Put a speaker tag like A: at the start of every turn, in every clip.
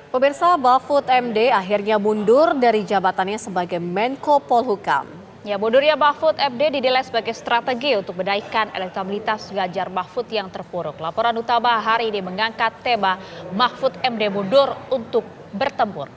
A: Pemirsa, Mahfud MD akhirnya mundur dari jabatannya sebagai Menko Polhukam.
B: Ya, mundurnya Mahfud MD dinilai sebagai strategi untuk menaikkan elektabilitas Ganjar Mahfud yang terpuruk. Laporan utama hari ini mengangkat tema Mahfud MD mundur untuk bertempur.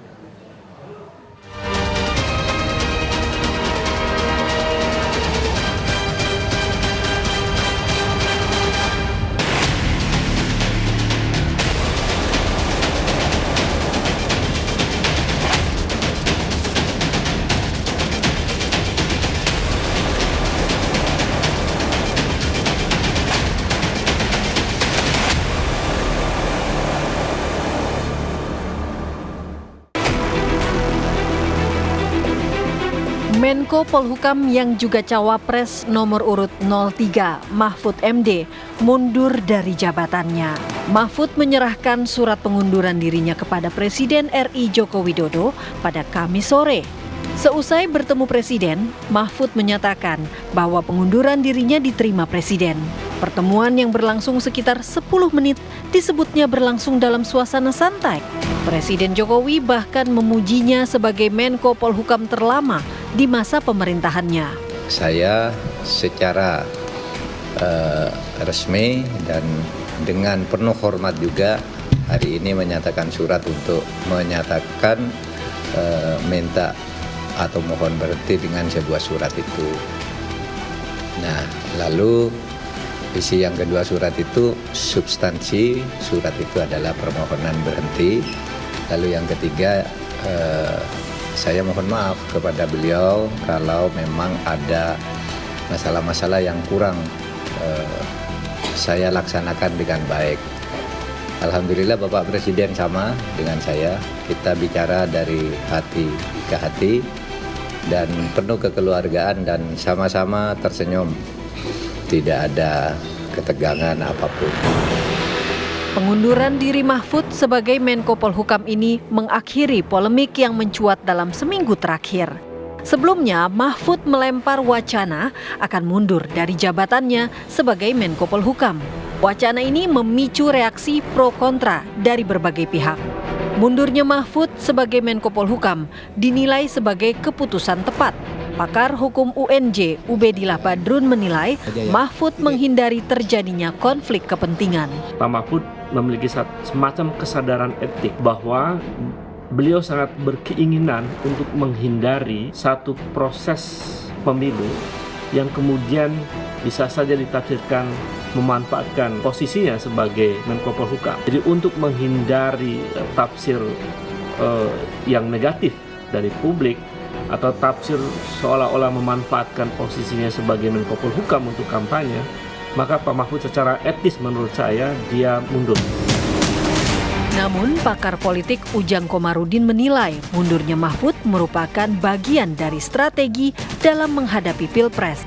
C: Menko Polhukam yang juga cawapres nomor urut 03 Mahfud MD mundur dari jabatannya. Mahfud menyerahkan surat pengunduran dirinya kepada Presiden RI Joko Widodo pada Kamis sore. Seusai bertemu Presiden, Mahfud menyatakan bahwa pengunduran dirinya diterima Presiden. Pertemuan yang berlangsung sekitar 10 menit disebutnya berlangsung dalam suasana santai. Presiden Jokowi bahkan memujinya sebagai Menko Polhukam terlama di masa pemerintahannya.
D: Saya secara resmi dan dengan penuh hormat juga hari ini menyatakan surat untuk menyatakan minta atau mohon berhenti dengan sebuah surat itu. Nah, lalu isi yang kedua surat itu, substansi surat itu adalah permohonan berhenti. Lalu yang ketiga, saya mohon maaf kepada beliau kalau memang ada masalah-masalah yang kurang saya laksanakan dengan baik. Alhamdulillah Bapak Presiden sama dengan saya, kita bicara dari hati ke hati dan penuh kekeluargaan dan sama-sama tersenyum. Tidak ada ketegangan apapun.
C: Pengunduran diri Mahfud sebagai Menko Polhukam ini mengakhiri polemik yang mencuat dalam seminggu terakhir. Sebelumnya, Mahfud melempar wacana akan mundur dari jabatannya sebagai Menko Polhukam. Wacana ini memicu reaksi pro kontra dari berbagai pihak. Mundurnya Mahfud sebagai Menko Polhukam dinilai sebagai keputusan tepat. Pakar hukum UNJ Ubedillah Badrun menilai Mahfud menghindari terjadinya konflik kepentingan.
E: Pak Mahfud memiliki semacam kesadaran etik bahwa beliau sangat berkeinginan untuk menghindari satu proses pemilu yang kemudian bisa saja ditafsirkan memanfaatkan posisinya sebagai Menko Polhukam. Jadi untuk menghindari tafsir yang negatif dari publik atau tafsir seolah-olah memanfaatkan posisinya sebagai Menko Polhukam untuk kampanye, maka Pak Mahfud secara etis menurut saya dia mundur.
C: Namun pakar politik Ujang Komarudin menilai mundurnya Mahfud merupakan bagian dari strategi dalam menghadapi Pilpres.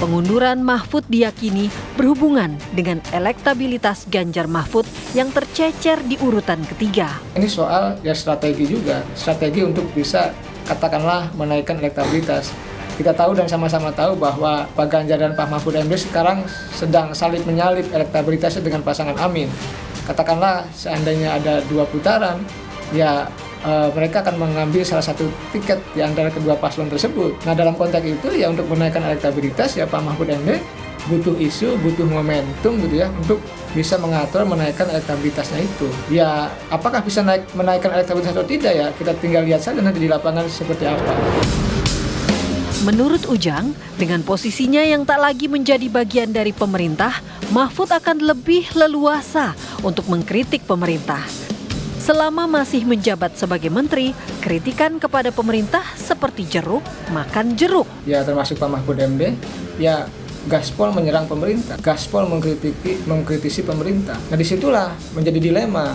C: Pengunduran Mahfud diyakini berhubungan dengan elektabilitas Ganjar Mahfud yang tercecer di urutan ketiga.
F: Ini soal ya strategi juga, strategi untuk bisa katakanlah menaikkan elektabilitas. Kita tahu dan sama-sama tahu bahwa Pak Ganjar dan Pak Mahfud MD sekarang sedang salib menyalip elektabilitasnya dengan pasangan Amin. Katakanlah seandainya ada 2 putaran, ya mereka akan mengambil salah satu tiket di antara kedua paslon tersebut. Nah, dalam konteks itu ya untuk menaikkan elektabilitas ya Pak Mahfud MD butuh isu, butuh momentum gitu ya untuk bisa mengatur menaikkan elektabilitasnya itu. Ya apakah bisa menaikkan elektabilitas atau tidak ya kita tinggal lihat saja nanti di lapangan seperti apa.
C: Menurut Ujang, dengan posisinya yang tak lagi menjadi bagian dari pemerintah, Mahfud akan lebih leluasa untuk mengkritik pemerintah. Selama masih menjabat sebagai menteri, kritikan kepada pemerintah seperti jeruk makan jeruk.
F: Ya termasuk Pak Mahfud MD, ya gaspol menyerang pemerintah, gaspol mengkritisi pemerintah. Nah disitulah menjadi dilema.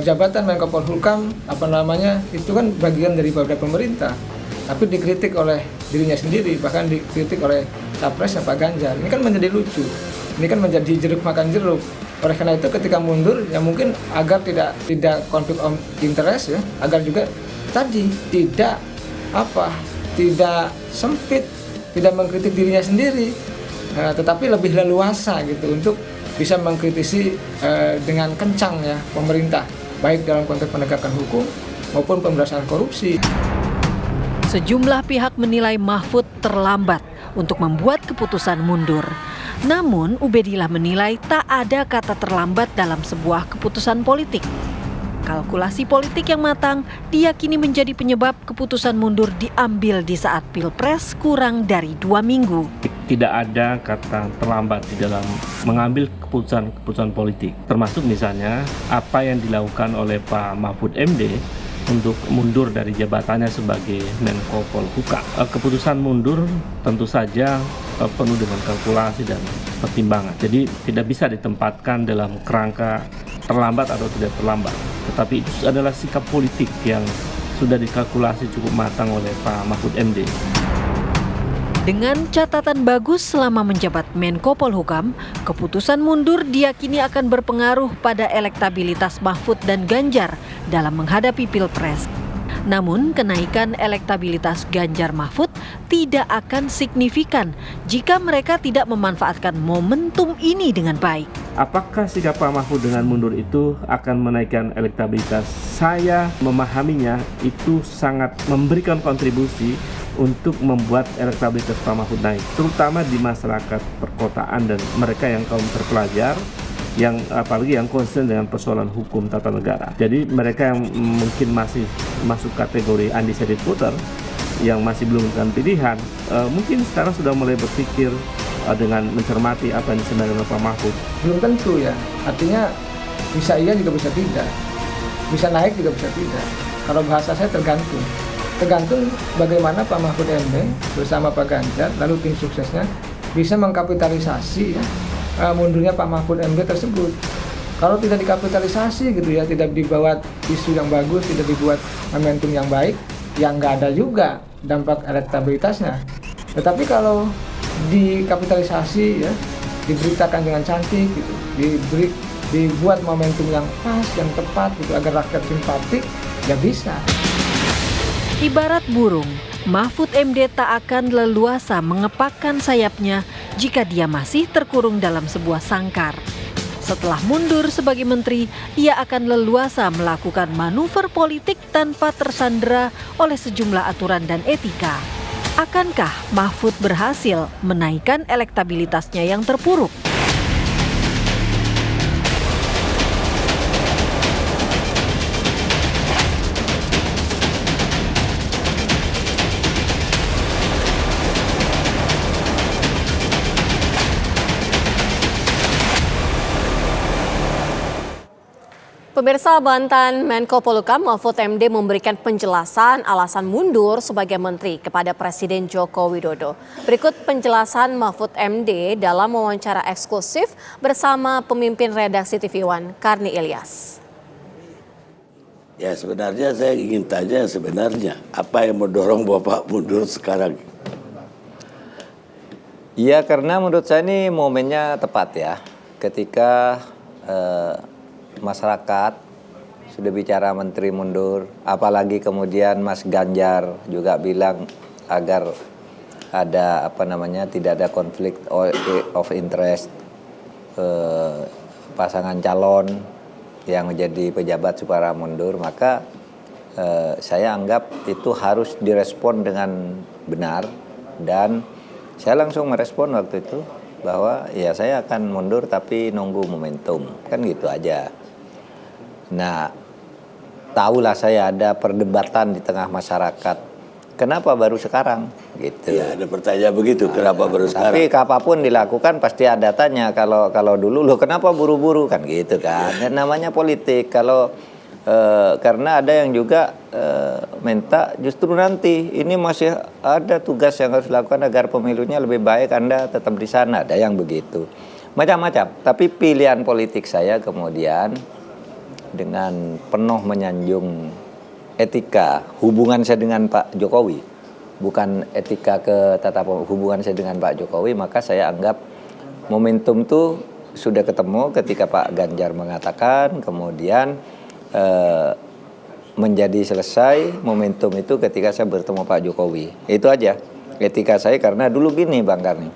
F: Jabatan Menko Polhukam itu kan bagian daripada pemerintah, tapi dikritik oleh dirinya sendiri, bahkan dikritik oleh capresnya Pak Ganjar. Ini kan menjadi lucu, ini kan menjadi jeruk makan jeruk. Oleh karena itu ketika mundur ya mungkin agar tidak konflik of interest ya, agar juga tadi tidak sempit, tidak mengkritik dirinya sendiri, tetapi lebih leluasa gitu untuk bisa mengkritisi dengan kencang ya pemerintah. baik dalam konteks penegakan hukum maupun pemberantasan korupsi.
C: Sejumlah pihak menilai Mahfud terlambat untuk membuat keputusan mundur. Namun, Ubedillah menilai tak ada kata terlambat dalam sebuah keputusan politik. Kalkulasi politik yang matang diyakini menjadi penyebab keputusan mundur diambil di saat Pilpres kurang dari 2 minggu.
E: Tidak ada kata terlambat di dalam mengambil keputusan politik. Termasuk misalnya apa yang dilakukan oleh Pak Mahfud MD untuk mundur dari jabatannya sebagai Menko Polhukam. Keputusan mundur tentu saja penuh dengan kalkulasi dan pertimbangan. Jadi tidak bisa ditempatkan dalam kerangka terlambat atau tidak terlambat. Tetapi itu adalah sikap politik yang sudah dikalkulasi cukup matang oleh Pak Mahfud MD.
C: Dengan catatan bagus selama menjabat Menko Polhukam, keputusan mundur diyakini akan berpengaruh pada elektabilitas Mahfud dan Ganjar dalam menghadapi Pilpres. Namun, kenaikan elektabilitas Ganjar Mahfud tidak akan signifikan jika mereka tidak memanfaatkan momentum ini dengan baik.
E: Apakah sikap Pak Mahfud dengan mundur itu akan menaikkan elektabilitas? Saya memahaminya itu sangat memberikan kontribusi untuk membuat elektabilitas Pak Mahfud naik, terutama di masyarakat perkotaan dan mereka yang kaum terpelajar, yang apalagi yang concern dengan persoalan hukum tata negara. Jadi mereka yang mungkin masih masuk kategori undecided voter, yang masih belum menentukan pilihan, mungkin sekarang sudah mulai berpikir dengan mencermati apa yang disampaikan oleh Pak Mahfud.
F: Belum tentu ya, artinya bisa iya juga bisa tidak, bisa naik juga bisa tidak. Kalau bahasa saya tergantung bagaimana Pak Mahfud MD bersama Pak Ganjar lalu tim suksesnya bisa mengkapitalisasi mundurnya Pak Mahfud MD tersebut. Kalau tidak dikapitalisasi gitu ya, tidak dibuat isu yang bagus, tidak dibuat momentum yang baik, yang nggak ada juga dampak elektabilitasnya. Tetapi kalau dikapitalisasi ya, diberitakan dengan cantik gitu, dibuat momentum yang pas, yang tepat gitu agar rakyat simpatik, ya bisa.
C: Ibarat burung, Mahfud MD tak akan leluasa mengepakkan sayapnya jika dia masih terkurung dalam sebuah sangkar. Setelah mundur sebagai menteri, ia akan leluasa melakukan manuver politik tanpa tersandera oleh sejumlah aturan dan etika. Akankah Mahfud berhasil menaikkan elektabilitasnya yang terpuruk?
A: Pemirsa, Banten Menko Polhukam Mahfud MD memberikan penjelasan alasan mundur sebagai menteri kepada Presiden Joko Widodo. Berikut penjelasan Mahfud MD dalam wawancara eksklusif bersama pemimpin redaksi TV One, Karni Ilyas.
G: Ya sebenarnya saya ingin tanya apa yang mendorong Bapak mundur sekarang?
D: Ya karena menurut saya ini momennya tepat ya, ketika masyarakat sudah bicara menteri mundur, apalagi kemudian Mas Ganjar juga bilang agar ada tidak ada konflik of interest pasangan calon yang menjadi pejabat supaya mundur, maka saya anggap itu harus direspon dengan benar, dan saya langsung merespon waktu itu bahwa ya saya akan mundur tapi nunggu momentum, kan gitu aja. Nah, tahulah saya ada perdebatan di tengah masyarakat. Kenapa baru sekarang? Gitu.
G: Ya, ada pertanyaan begitu. Kenapa baru sekarang?
D: Tapi apapun dilakukan pasti ada tanya. Kalau dulu loh kenapa buru-buru kan gitu kan? Ya. Namanya politik. Kalau karena ada yang juga minta justru nanti ini masih ada tugas yang harus dilakukan agar pemilunya lebih baik, Anda tetap di sana. Ada yang begitu. Macam-macam. Tapi pilihan politik saya kemudian dengan penuh menyanjung etika hubungan saya dengan Pak Jokowi, bukan etika ke tata hubungan saya dengan Pak Jokowi, maka saya anggap momentum itu sudah ketemu ketika Pak Ganjar mengatakan, kemudian menjadi selesai momentum itu ketika saya bertemu Pak Jokowi. Itu aja etika saya, karena dulu gini Bang Karni,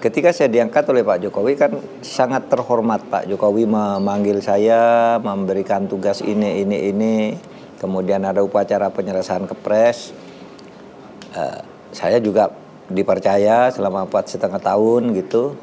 D: ketika saya diangkat oleh Pak Jokowi kan sangat terhormat. Pak Jokowi memanggil saya, memberikan tugas ini. Kemudian ada upacara penyerahan kepres. Saya juga dipercaya selama 4,5 tahun gitu.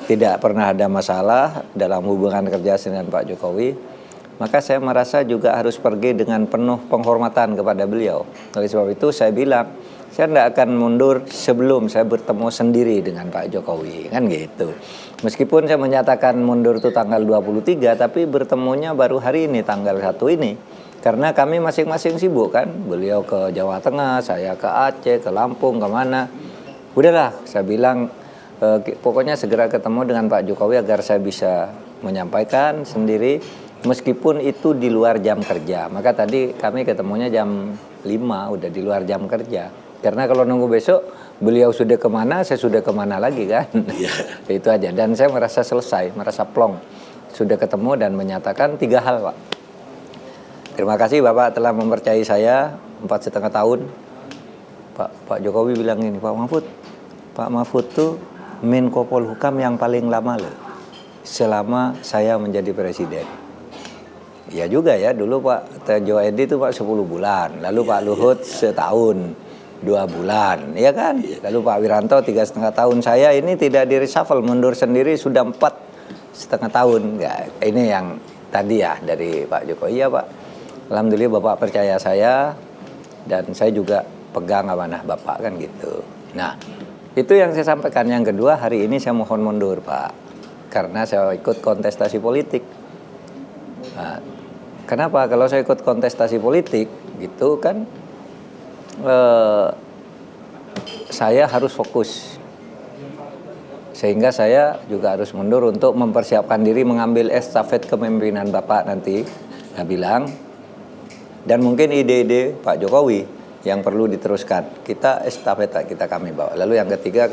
D: Tidak pernah ada masalah dalam hubungan kerja dengan Pak Jokowi. Maka saya merasa juga harus pergi dengan penuh penghormatan kepada beliau. Oleh sebab itu saya bilang, saya tidak akan mundur sebelum saya bertemu sendiri dengan Pak Jokowi, kan gitu. Meskipun saya menyatakan mundur itu tanggal 23, tapi bertemunya baru hari ini, tanggal 1 ini. Karena kami masing-masing sibuk kan, beliau ke Jawa Tengah, saya ke Aceh, ke Lampung, kemana. Udahlah, saya bilang, pokoknya segera ketemu dengan Pak Jokowi agar saya bisa menyampaikan sendiri, meskipun itu di luar jam kerja. Maka tadi kami ketemunya jam 5, udah di luar jam kerja. Karena kalau nunggu besok, beliau sudah kemana, saya sudah kemana lagi kan. Itu aja. Dan saya merasa selesai, merasa plong. Sudah ketemu dan menyatakan 3 hal, Pak. Terima kasih Bapak telah mempercayai saya 4,5 tahun. Pak Jokowi bilang ini, Pak Mahfud tuh Menko Polhukam yang paling lama loh, selama saya menjadi presiden. Ya juga ya, dulu Pak Tejo Edi itu Pak 10 bulan, lalu Pak Luhut setahun 2 bulan, ya kan? Lalu Pak Wiranto 3,5 tahun, saya ini tidak di reshuffle, mundur sendiri sudah 4,5 tahun. Enggak, ini yang tadi ya dari Pak Jokowi ya Pak. Alhamdulillah Bapak percaya saya dan saya juga pegang amanah Bapak kan gitu. Nah, itu yang saya sampaikan. Yang kedua, hari ini saya mohon mundur Pak, karena saya ikut kontestasi politik. Nah, kenapa? Kalau saya ikut kontestasi politik gitu kan, saya harus fokus, sehingga saya juga harus mundur untuk mempersiapkan diri mengambil estafet kepemimpinan Bapak nanti. Saya bilang, dan mungkin ide-ide Pak Jokowi yang perlu diteruskan, kita estafet kami bawa. Lalu yang ketiga,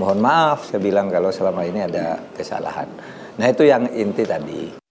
D: mohon maaf saya bilang kalau selama ini ada kesalahan. Nah itu yang inti tadi.